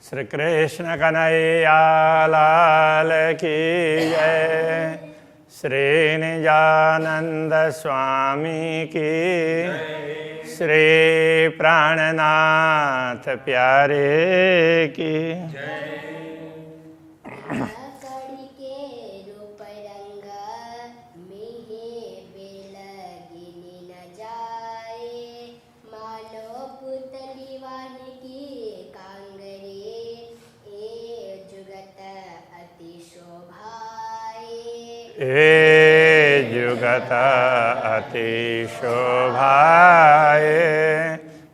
श्री कृष्ण कन्हैया लाल की जय। श्री निजानंद स्वामी की, श्री प्राणनाथ प्यारे की। ए जुगत अति शोभाए।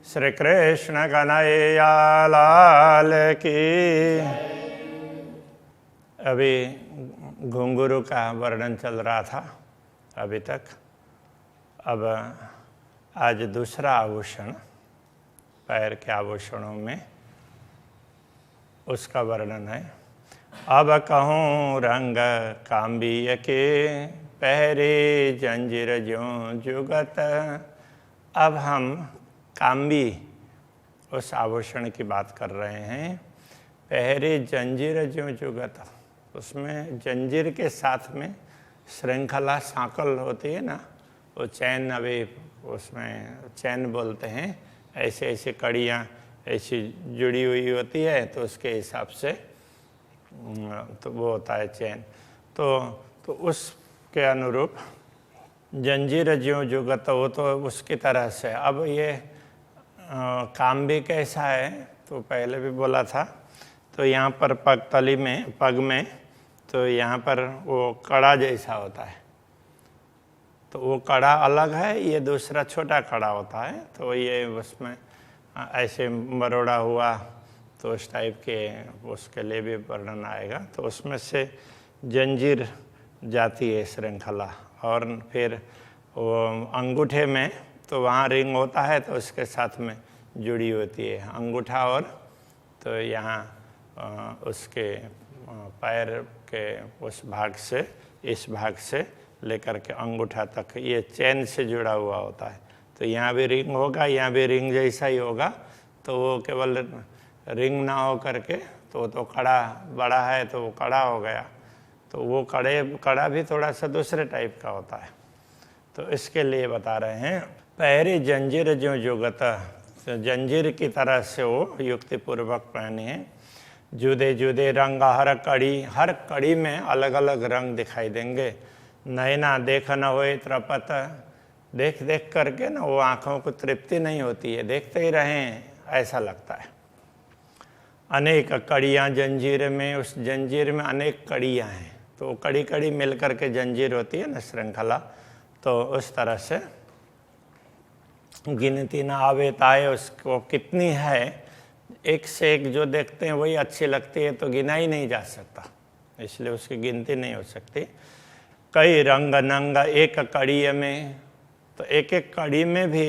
श्री कृष्ण कन्हैया लाल की। अभी घुंघरू का वर्णन चल रहा था अभी तक। अब आज दूसरा आभूषण, पैर के आभूषणों में उसका वर्णन है। अब कहूँ रंग काम्बिय के, पहरे जंजीर ज्यों जुगत। अब हम काम्बी उस आभूषण की बात कर रहे हैं। पहरे जंजीर ज्यों जुगत, उसमें जंजीर के साथ में श्रृंखला सांकल होती है ना, वो चैन, अभी उसमें चैन बोलते हैं। ऐसे ऐसे कड़ियाँ ऐसी जुड़ी हुई होती है, तो उसके हिसाब से तो वो होता है चैन। तो उसके अनुरूप जंजीर ज्यों जुगत, वो तो उसकी तरह से। अब ये काम भी कैसा है, तो पहले भी बोला था। तो यहाँ पर पगतली में, पग में, तो यहाँ पर वो कड़ा जैसा होता है। तो वो कड़ा अलग है, ये दूसरा छोटा कड़ा होता है। तो ये उसमें ऐसे मरोड़ा हुआ, तो उस टाइप के उसके लिए भी वर्णन आएगा। तो उसमें से जंजीर जाती है श्रृंखला। और फिर वो अंगूठे में, तो वहाँ रिंग होता है, तो उसके साथ में जुड़ी होती है अंगूठा। और तो यहाँ उसके पैर के उस भाग से, इस भाग से लेकर के अंगूठा तक ये चैन से जुड़ा हुआ होता है। तो यहाँ भी रिंग होगा, यहाँ भी रिंग जैसा ही होगा। तो वो केवल रिंग ना हो करके, तो कड़ा बड़ा है, तो वो कड़ा हो गया। तो वो कड़ा भी थोड़ा सा दूसरे टाइप का होता है। तो इसके लिए बता रहे हैं, पहरे जंजीर ज्यों जुगत, तो जंजीर की तरह से वो युक्ति पूर्वक पहने हैं। जुदे जुदे रंग हर कड़ी में अलग अलग रंग दिखाई देंगे। नैना देख न होए त्रपत, देख देख करके ना वो आँखों को तृप्ति नहीं होती है, देखते ही रहें ऐसा लगता है। अनेक कड़ियाँ जंजीर में, उस जंजीर में अनेक कड़ियाँ हैं। तो कड़ी कड़ी मिल करके जंजीर होती है ना, श्रृंखला। तो उस तरह से गिनती ना आवे ताए, उसको कितनी है, एक से एक जो देखते हैं वही अच्छी लगती है, तो गिना ही नहीं जा सकता, इसलिए उसकी गिनती नहीं हो सकती। कई रंग नंग एक कड़ी में, तो एक एक कड़ी में भी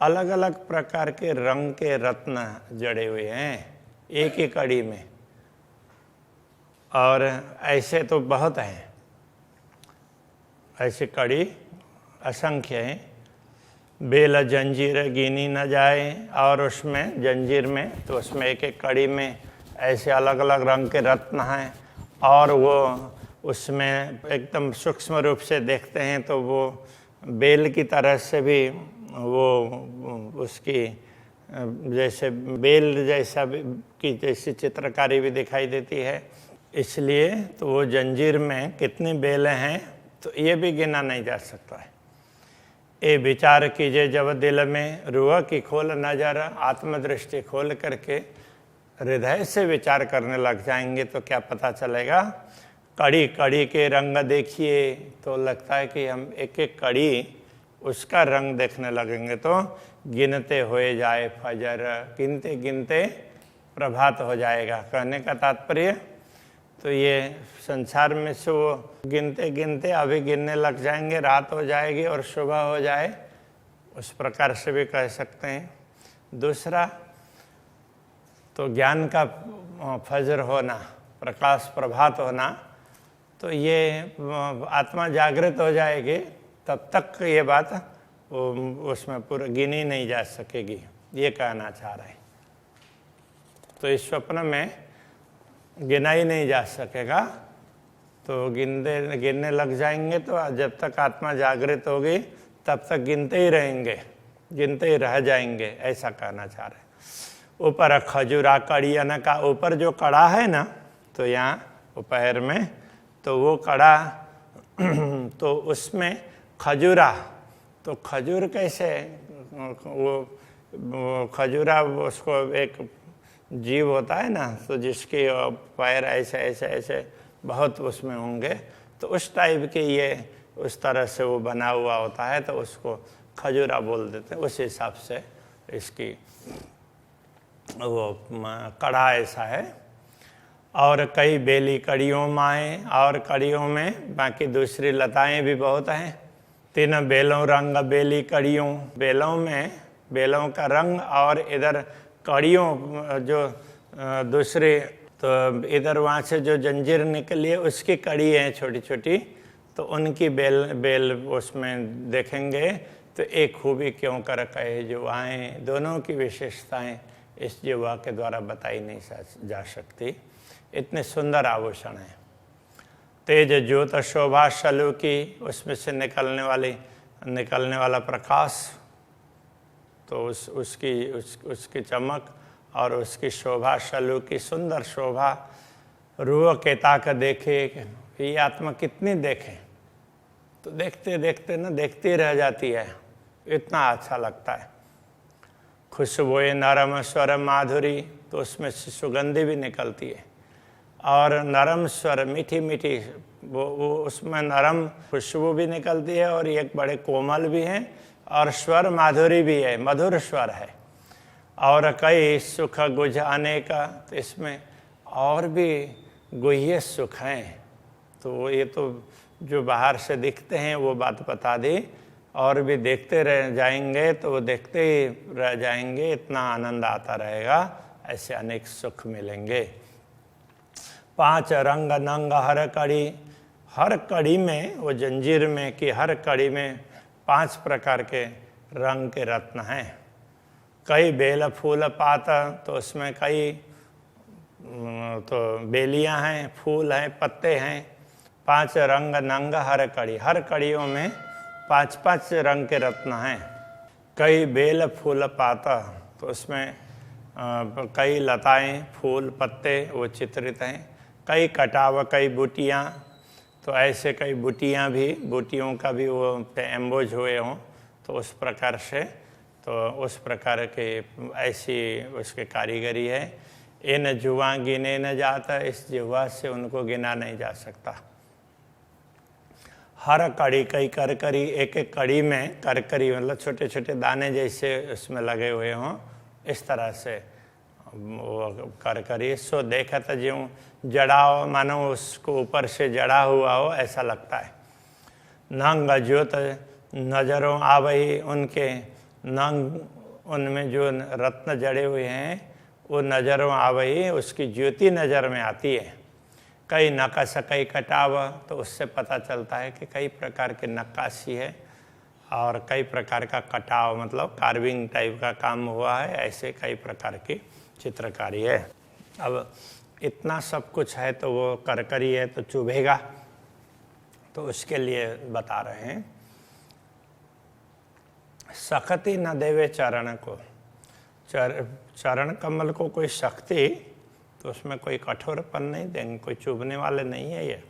अलग अलग प्रकार के रंग के रत्न जड़े हुए हैं एक ही कड़ी में। और ऐसे तो बहुत हैं, ऐसी कड़ी असंख्य हैं। बेल जंजीर गिनी न जाए, और उसमें जंजीर में, तो उसमें एक एक कड़ी में ऐसे अलग अलग रंग के रत्न हैं। और वो उसमें एकदम सूक्ष्म रूप से देखते हैं, तो वो बेल की तरह से भी वो उसकी जैसे बेल जैसा की जैसी चित्रकारी भी दिखाई देती है। इसलिए तो वो जंजीर में कितनी बेलें हैं, तो ये भी गिना नहीं जा सकता है। ए विचार कीजिए जब दिल में, रूह की खोल नजर, आत्मदृष्टि खोल करके हृदय से विचार करने लग जाएंगे, तो क्या पता चलेगा। कड़ी कड़ी के रंग देखिए, तो लगता है कि हम एक एक कड़ी उसका रंग देखने लगेंगे, तो गिनते हुए जाए फजर, गिनते गिनते प्रभात हो जाएगा। कहने का तात्पर्य, तो ये संसार में से वो गिनते गिनते अभी गिनने लग जाएंगे, रात हो जाएगी और सुबह हो जाए, उस प्रकार से भी कह सकते हैं। दूसरा, तो ज्ञान का फजर होना, प्रकाश प्रभात होना, तो ये आत्मा जागृत हो जाएगी, तब तक ये बात उसमें पूरा गिनी नहीं जा सकेगी, ये कहना चाह रहे हैं। तो इस स्वप्न में गिना ही नहीं जा सकेगा। तो गिनने लग जाएंगे तो जब तक आत्मा जागृत होगी तब तक गिनते ही रहेंगे, गिनते ही रह जाएंगे, ऐसा कहना चाह रहे। ऊपर खजूरा कड़ी का ऊपर जो कड़ा है ना, तो यहाँ पैर में, तो वो कड़ा तो उसमें खजूरा, तो खजूर कैसे, वो खजूरा उसको एक जीव होता है ना, तो जिसके पैर ऐसे ऐसे ऐसे बहुत उसमें होंगे, तो उस टाइप के ये उस तरह से वो बना हुआ होता है, तो उसको खजूरा बोल देते हैं। उस हिसाब से इसकी वो कड़ा ऐसा है। और कई बेली कड़ियों माएँ, और कड़ियों में बाकी दूसरी लताएं भी बहुत हैं। 3 बेलों रंग बेली कड़ियों, बेलों में बेलों का रंग, और इधर कड़ियों जो दूसरी, तो इधर वहाँ से जो जंजीर निकली है उसकी कड़ी है छोटी छोटी, तो उनकी बेल उसमें देखेंगे। तो एक खूबी क्यों कर कहे जुवाएँ, दोनों की विशेषताएं इस जुवा के द्वारा बताई नहीं जा सकती। इतने सुंदर आभूषण हैं। तेज ज्योत शोभा शलु की, उसमें से निकलने वाला प्रकाश, तो उसकी चमक और उसकी शोभा, शलु की सुंदर शोभा। रूह के ताक देखे, ये आत्मा कितनी देखे, तो देखते देखते ना देखती रह जाती है, इतना अच्छा लगता है। खुशबुए नरम स्वर माधुरी, तो उसमें से सुगंधी भी निकलती है, और नरम स्वर मीठी मीठी, वो उसमें नरम खुशबू भी निकलती है, और एक बड़े कोमल भी हैं, और स्वर माधुरी भी है, मधुर स्वर है। और कई सुख गुझ अनेक, तो इसमें और भी गुह्य सुख हैं। तो ये तो जो बाहर से दिखते हैं वो बात बता दी, और भी देखते रह जाएंगे तो वो देखते ही रह जाएंगे, इतना आनंद आता रहेगा, ऐसे अनेक सुख मिलेंगे। 5 रंग नंग हर कड़ी, हर कड़ी में, वो जंजीर में कि हर कड़ी में 5 प्रकार के रंग के रत्न हैं। कई बेल फूल पात, तो उसमें कई तो बेलियां हैं, फूल हैं, पत्ते हैं। 5 रंग नंग हर कड़ी, हर कड़ियों में 5-5 रंग के रत्न हैं। कई बेल फूल पाता, तो उसमें कई लताएं, फूल, पत्ते वो चित्रित हैं। कई कटाव, कई बूटियाँ, तो ऐसे कई बूटियों का भी वो एम्बोज हुए हों, तो उस प्रकार से, तो उस प्रकार के ऐसी उसकी कारीगरी है। इन जुआ गिने न जाता, इस जुआ से उनको गिना नहीं जा सकता। हर कड़ी कई करकरी, एक एक कड़ी में करकरी मतलब छोटे छोटे दाने जैसे उसमें लगे हुए हों, इस तरह से वो करकरी। सो देखत ज्यों जड़ाओ, मानो उसको ऊपर से जड़ा हुआ हो ऐसा लगता है। नंग ज्योत नजरों आवही, उनके नंग, उनमें जो रत्न जड़े हुए हैं वो नजरों आवही, उसकी ज्योति नज़र में आती है। कई नक्काश कई कटाव, तो उससे पता चलता है कि कई प्रकार की नक्काशी है और कई प्रकार का कटाव, मतलब कार्विंग टाइप का काम हुआ है, ऐसे कई प्रकार की चित्रकारी है। अब इतना सब कुछ है तो वो करकरी है तो चुभेगा, तो उसके लिए बता रहे हैं। शक्ति न देवे चरण को, चरण कमल को कोई शक्ति, तो उसमें कोई कठोरपन नहीं देंगे, कोई चुभने वाले नहीं है ये।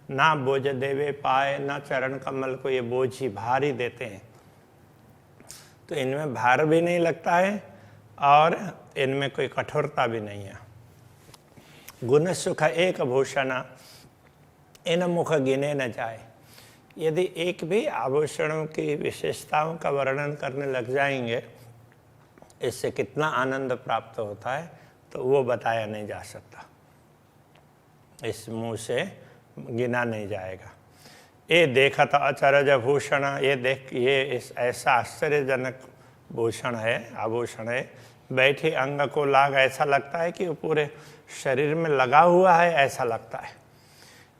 ना बोझ देवे पाए, ना चरण कमल को ये बोझ ही भार ही देते हैं, तो इनमें भार भी नहीं लगता है और इनमें कोई कठोरता भी नहीं है। गुण सुख एक भूषण, इन मुख गिने न जाए। यदि एक भी आभूषणों की विशेषताओं का वर्णन करने लग जाएंगे, इससे कितना आनंद प्राप्त होता है, तो वो बताया नहीं जा सकता, इस मुंह से गिना नहीं जाएगा। ये देखत अचरज भूषण, ये ऐसा आश्चर्यजनक भूषण है, आभूषण है। बैठे अंग को लाग, ऐसा लगता है कि वो पूरे शरीर में लगा हुआ है, ऐसा लगता है।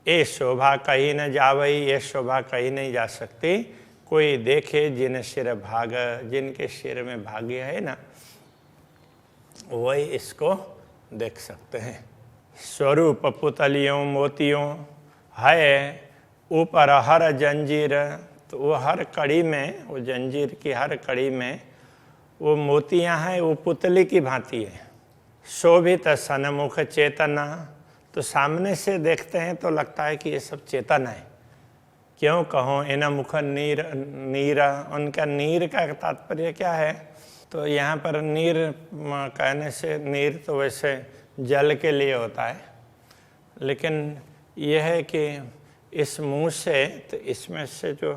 ये शोभा कहीं न जावई, ये शोभा कहीं नहीं जा सकती। कोई देखे जिन सिर भाग, जिनके सिर में भाग्य है ना, वही इसको देख सकते हैं। स्वरूप पुतलियों मोतियों है ऊपर हर जंजीर, तो वो हर कड़ी में, वो जंजीर की हर कड़ी में वो मोतियां हैं, वो पुतली की भांति है। शोभित सन्मुख चेतना, तो सामने से देखते हैं तो लगता है कि ये सब चेतन है। क्यों कहो इन मुख नीर नीरा, उनका नीर का तात्पर्य क्या है? तो यहाँ पर नीर कहने से, नीर तो वैसे जल के लिए होता है, लेकिन यह है कि इस मुंह से, तो इसमें से जो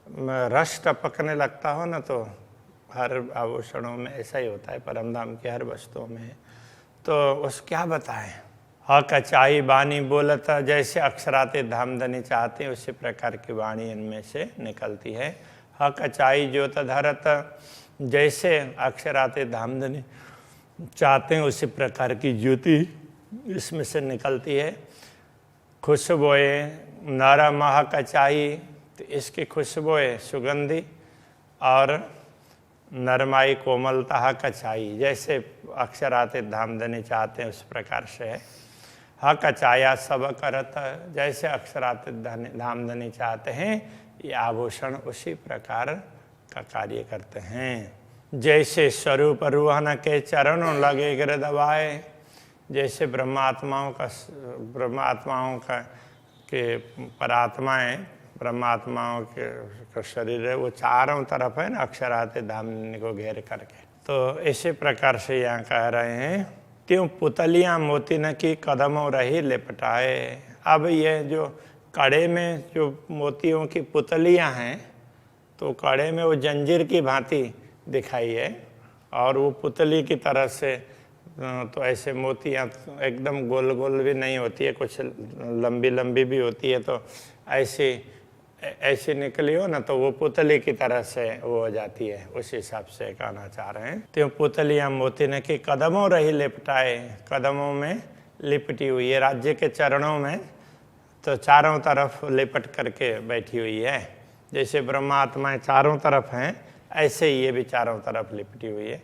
रस टपकने लगता हो ना, तो हर आभूषणों में ऐसा ही होता है, परमधाम की हर वस्तुओं में। तो उस क्या बताएं? हक चाही बानी बोलता, जैसे अक्षराते धामधनी चाहते हैं उसी प्रकार की वाणी इनमें से निकलती है। हक चाही ज्योत धरत, जैसे अक्षराते धामधनी चाहते हैं उसी प्रकार की ज्योति इसमें से निकलती है। खुशबोए नारा महक चाही, तो इसकी खुशबोए सुगंधी और नरमाई कोमलता कचाई, जैसे अक्षराते धामधनी चाहते हैं उस प्रकार से है। हक चाया सब करत, जैसे अक्षराते धामधनी चाहते हैं ये आभूषण उसी प्रकार का कार्य करते हैं। जैसे स्वरूप रूहन के चरणों लगे गिर दबाए, जैसे ब्रह्मात्माओं का के परात्माएं, ब्रह्मात्माओं के शरीर है, वो चारों तरफ है ना अक्षराते धामधनी को घेर करके। तो इसी प्रकार से यहाँ कह रहे हैं, त्यों पुतलियाँ मोती न की कदमों रही लिपटाए। अब ये जो कड़े में जो मोतियों की पुतलियाँ हैं, तो कड़े में वो जंजीर की भांति दिखाई है, और वो पुतली की तरह से तो ऐसे मोतियाँ एकदम गोल गोल भी नहीं होती है, कुछ लंबी लंबी भी होती है, तो ऐसी निकली हो ना, तो वो पुतली की तरह से वो हो जाती है। उस हिसाब से कहना चाह रहे हैं, तो पुतलियाँ मोती ने की कदमों रही लिपटाए, कदमों में लिपटी हुई है, राज्य के चरणों में तो चारों तरफ लिपट करके बैठी हुई है। जैसे ब्रह्मात्माएं चारों तरफ हैं, ऐसे ही ये भी चारों तरफ लिपटी हुई है।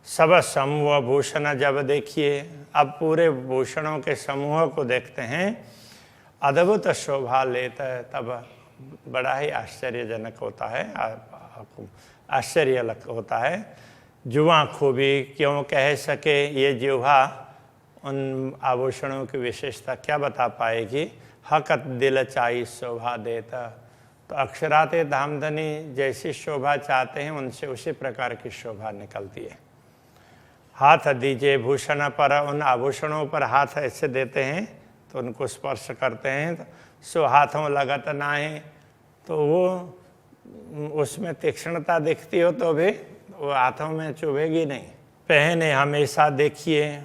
सब समूह भूषण जब देखिए, अब पूरे भूषणों के समूह को देखते हैं, अद्भुत शोभा लेता है, तब बड़ा ही आश्चर्यजनक होता है, आश्चर्य होता है। जुआ खूबी क्यों कह सके ये जिह्वा, उन आभूषणों की विशेषता क्या बता पाएगी। हकत दिल चाही शोभा देता, तो अक्षराते धामधनी जैसी शोभा चाहते हैं उनसे उसी प्रकार की शोभा निकलती है। हाथ दीजिए भूषण पर, उन आभूषणों पर हाथ ऐसे देते हैं तो उनको स्पर्श करते हैं, तो सो हाथों लगत ना है, तो वो उसमें तीक्ष्णता दिखती हो तो भी वो हाथों में चुभेगी नहीं। पहने हमेशा देखिए,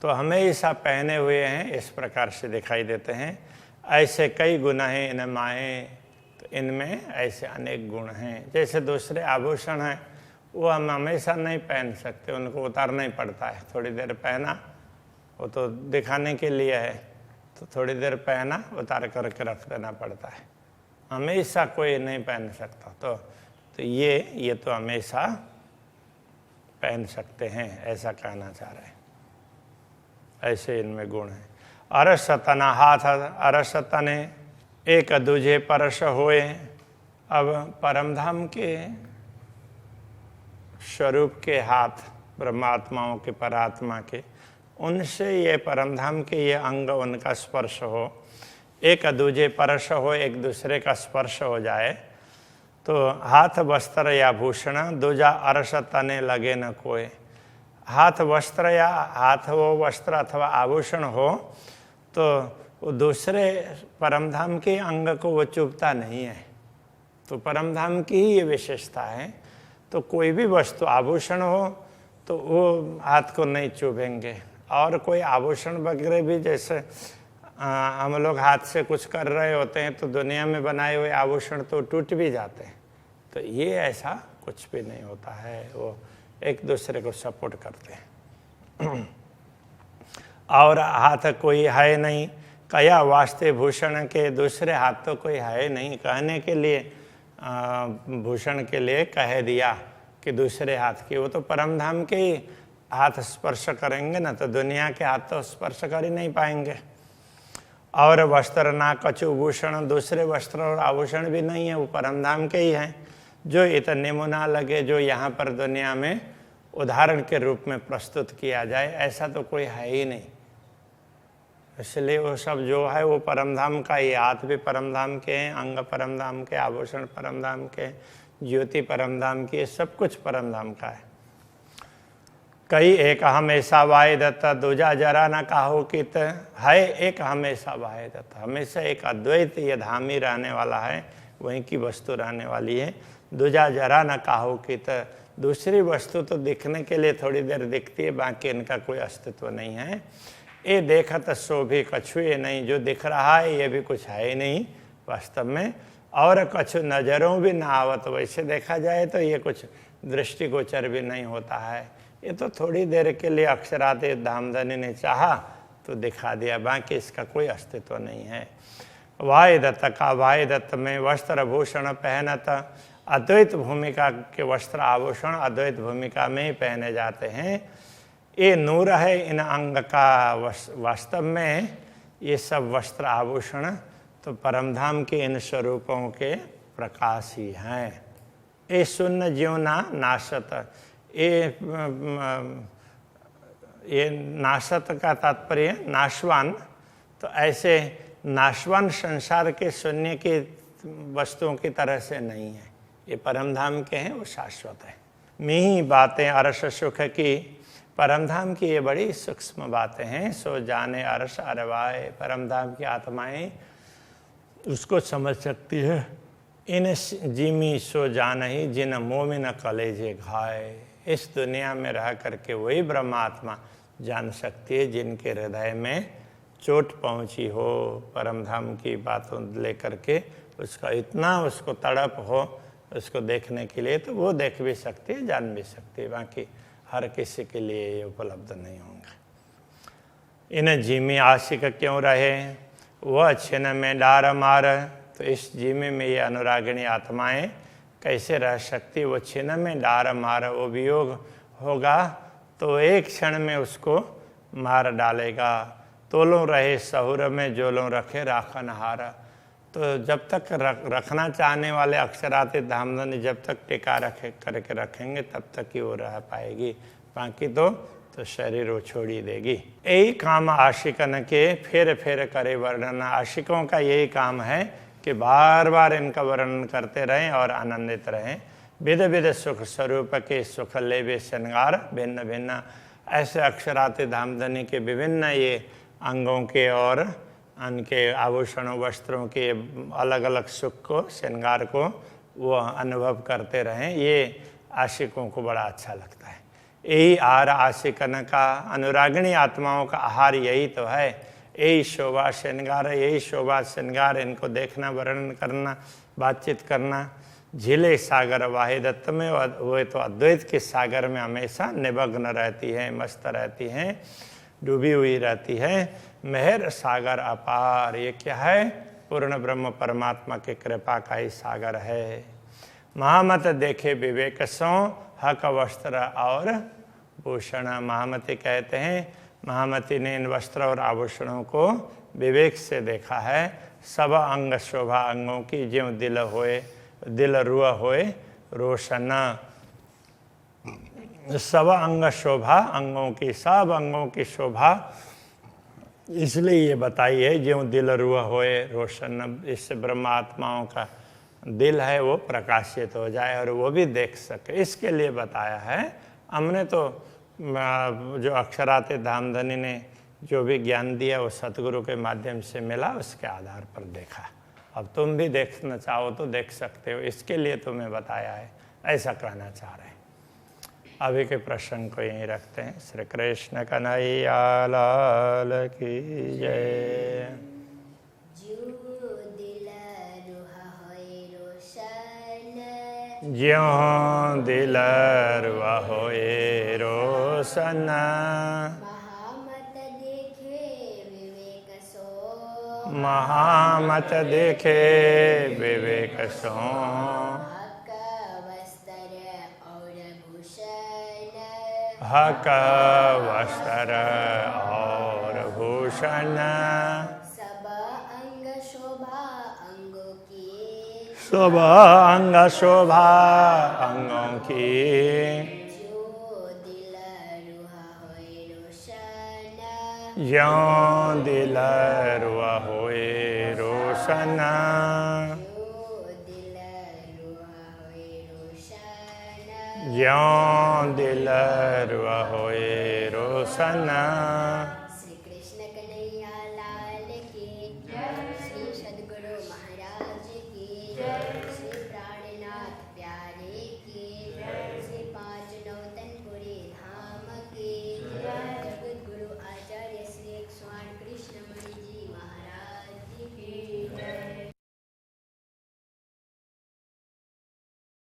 तो हमेशा पहने हुए हैं इस प्रकार से दिखाई देते हैं। ऐसे कई गुण हैं इन माहे, तो इनमें ऐसे अनेक गुण हैं। जैसे दूसरे आभूषण हैं वो हम हमेशा नहीं पहन सकते, उनको उतारना ही पड़ता है। थोड़ी देर पहना, वो तो दिखाने के लिए है, तो थोड़ी देर पहना उतार करके रख देना पड़ता है, हमेशा कोई नहीं पहन सकता। तो ये तो हमेशा पहन सकते हैं, ऐसा कहना चाह रहे हैं। ऐसे इनमें गुण है। अरसतना हाथ, अरसतने एक दूजे परश होए। अब परमधाम के स्वरूप के हाथ, ब्रह्मात्माओं के, परात्मा के, उनसे ये परमधाम के ये अंग उनका स्पर्श हो, एक दूजे परश हो, एक दूसरे का स्पर्श हो जाए, तो हाथ वस्त्र या भूषण दूजा अरस तने लगे न कोई। हाथ वस्त्र या हाथ वो वस्त्र अथवा आभूषण हो तो वो दूसरे परमधाम के अंग को वो चुभता नहीं है। तो परमधाम की ही ये विशेषता है। तो कोई भी वस्तु आभूषण हो तो वो हाथ को नहीं चुभेंगे। और कोई आभूषण वगैरह भी, जैसे हम लोग हाथ से कुछ कर रहे होते हैं तो दुनिया में बनाए हुए आभूषण तो टूट भी जाते हैं, तो ये ऐसा कुछ भी नहीं होता है, वो एक दूसरे को सपोर्ट करते हैं। और हाथ कोई है नहीं, कया वास्ते भूषण के, दूसरे हाथ तो कोई है नहीं कहने के लिए, भूषण के लिए कह दिया कि दूसरे हाथ की, वो तो परमधाम के ही हाथ स्पर्श करेंगे ना तो दुनिया के हाथ तो स्पर्श कर ही नहीं पाएंगे। और वस्त्र ना कछु भूषण, दूसरे वस्त्र और आभूषण भी नहीं है, वो परमधाम के ही हैं, जो इतने मुना लगे, जो यहाँ पर दुनिया में उदाहरण के रूप में प्रस्तुत किया जाए, ऐसा तो कोई है ही नहीं। इसलिए वो सब जो है वो परमधाम का ही, हाथ भी परमधाम के हैं, अंग परमधाम के, आभूषण परमधाम के, ज्योति परमधाम की, सब कुछ परमधाम का है। कई एक हमेशा वाहे दत्ता, दूजा जरा न काहो कित, है एक हमेशा वाहे दत्ता, हमेशा एक अद्वैत ये धाम ही रहने वाला है, वहीं की वस्तु रहने वाली है। दूजा जरा न काहो कित, दूसरी वस्तु तो दिखने के लिए थोड़ी देर दिखती है, बाकी इनका कोई अस्तित्व नहीं है। ये देखत सो भी कछु ये नहीं, जो दिख रहा है ये भी कुछ है ही नहीं वास्तव में। और कछु नज़रों भी ना आवत, वैसे देखा जाए तो ये कुछ दृष्टिगोचर भी नहीं होता है, ये तो थोड़ी देर के लिए अक्षराते धामधनी ने चाहा तो दिखा दिया, बाकी इसका कोई अस्तित्व नहीं है। वाहे दत्त का, वाहे दत्त में वस्त्र भूषण पहनत, अद्वैत भूमिका के वस्त्र आभूषण अद्वैत भूमिका में ही पहने जाते हैं। ये नूर है इन अंग का, वास्तव में ये सब वस्त्र आभूषण तो परमधाम के इन स्वरूपों के प्रकाश ही हैं। ये शून्य ज्योना नाशत, ये नाशत का तात्पर्य नाशवान, तो ऐसे नाशवान संसार के शून्य की वस्तुओं की तरह से नहीं है, ये परमधाम के हैं, वो शाश्वत है। मी बातें अरस सुख की, परमधाम की ये बड़ी सूक्ष्म बातें हैं। सो जाने अरस अरवाए, परमधाम की आत्माएं उसको समझ सकती है। इन जिमी सो जान ही जिन मोमिन कलेजे घाए, इस दुनिया में रह करके वही ब्रह्मात्मा जान सकती है जिनके हृदय में चोट पहुंची हो परमधाम की बातों लेकर के, उसका इतना उसको तड़प हो उसको देखने के लिए, तो वो देख भी सकती है, जान भी सकती है, बाकी हर किसी के लिए ये उपलब्ध नहीं होंगे। इन जीमी आशिक क्यों रहे, वह छिन में डार मार, तो इस जीमे में ये अनुरागिणी आत्माएं कैसे रह सकती, वो छिन में डार मार, वो वियोग होगा तो एक क्षण में उसको मार डालेगा। तोलों रहे सहुर में जोलों रखे राखन हारा, तो जब तक रखना चाहने वाले अक्षराते धामधनी जब तक टिका रखे करके रखेंगे तब तक ही वो रह पाएगी, बाकी तो शरीर वो छोड़ ही देगी। यही काम आशिकन के फेर फेर करे वर्णन, आशिकों का यही काम है कि बार बार इनका वर्णन करते रहें और आनंदित रहें। विध विध सुख स्वरूप के सुख लेवे श्रृंगार भिन्न भिन्न, ऐसे अक्षराते धामधनी के विभिन्न ये अंगों के और उनके आभूषणों वस्त्रों के अलग अलग सुख को श्रृंगार को वो अनुभव करते रहें, ये आशिकों को बड़ा अच्छा लगता है। यही आहार आशिकन का, अनुरागिणी आत्माओं का आहार यही तो है, यही शोभा श्रृंगार, यही शोभा श्रृंगार, इनको देखना वर्णन करना बातचीत करना। झीले सागर वाहे दत्त में वो तो अद्वैत के सागर में हमेशा निमग्न रहती है, मस्त रहती हैं, डूबी हुई रहती है। मेहर सागर अपार, ये क्या है, पूर्ण ब्रह्म परमात्मा के कृपा का ही सागर है। महामत देखे विवेक सो हक वस्त्र और भूषण, महामती कहते हैं महामती ने इन वस्त्र और आभूषणों को विवेक से देखा है। सब अंग शोभा अंगों की, ज्यों दिल होए दिल रुआ होए रोशन, सब अंग शोभा अंगों की, सब अंगों की शोभा इसलिए ये बताई है ज्यों दिल रुआ होए रोशन, इससे ब्रह्मात्माओं का दिल है वो प्रकाशित हो जाए और वो भी देख सके, इसके लिए बताया है। हमने तो जो अक्षराते धामधनी ने जो भी ज्ञान दिया वो सतगुरु के माध्यम से मिला, उसके आधार पर देखा। अब तुम भी देखना चाहो तो देख सकते हो, इसके लिए तुम्हें बताया है, ऐसा कहना चाह रहे हैं। अभी के प्रश्न को यहीं रखते हैं। श्री कृष्ण कन्हैया लाल की जय। ज्यों दिल रुआ होए रोशन, महामत देखे विवेक सो, हक वस्त्र और भूषण सब अंग शोभा अंगों की शुभ अंग शोभा अंगों की जो दिल रुहा होए रोशन ज्यों दिल रुआ होए रोशन जो दिल रुहा होए रोशन ज्यों दिल रुआ होए रोशन